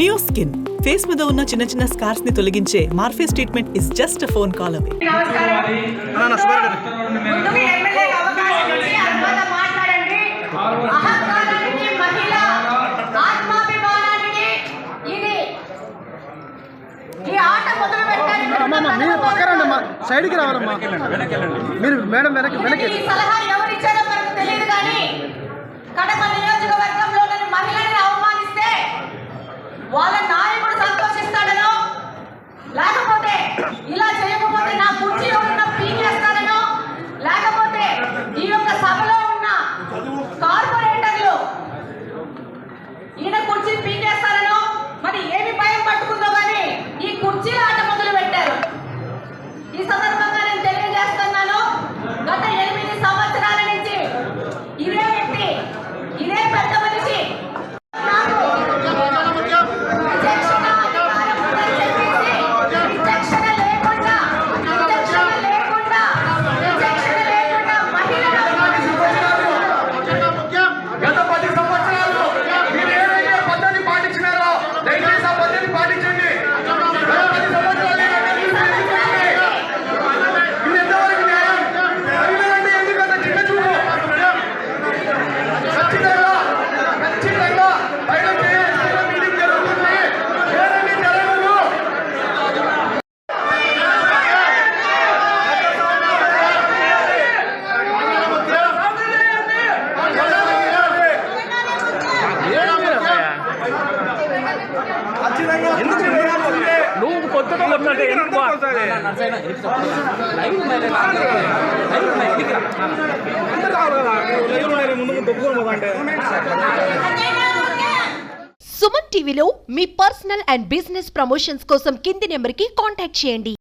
Neo skin face మీద ఉన్న చిన్న చిన్న స్కార్స్ ని తొలగించే Morpheus treatment is just phone call away. మీరు పక్కరండి సైడ్కి రావాలమ్మా. మీరు మేడం వెనక్కి సలహా ఎవరు ఇచ్చారో మనకు తెలియదు కానీ కడప నియోజకవర్గంలోని మహిళల్ని అవమానిస్తే వాళ్ళ నాయకుడు సంతోషిస్తాడనో లేకపోతే ఇలా చేయకపోతే నా కుర్చీ ఉన్న పీకేస్తాడనో లేకపోతే ఈ యొక్క సభలో ఉన్న కార్పొరేటర్లు ఈయన కుర్చీ పీకేస్తారనో మరి ఏమి భయం పట్టుకుందో కానీ ఈ కుర్చీల ఆట మొదలు పెట్టారు. ఈ సందర్భంగా నేను తెలియజేస్తున్నాను, గత 8 సంవత్సరాల నుంచి ఇదే వ్యక్తి ఇదే పెద్ద మనిషి నాకు విచక్షణ అధికారం ఉందని చెప్పేసి విచక్షణ లేకుండా మహిళలు గత 10 సంవత్సరాలు మీరు ఏదైతే పద్ధతి పాటించినారో దయచేసి ఆ పద్ధతి పాటించండి. నువ్వు కొత్తగా కొట్టే సుమన్ టీవీలో మీ పర్సనల్ అండ్ బిజినెస్ ప్రమోషన్స్ కోసం కింది నెంబర్కి కాంటాక్ట్ చేయండి.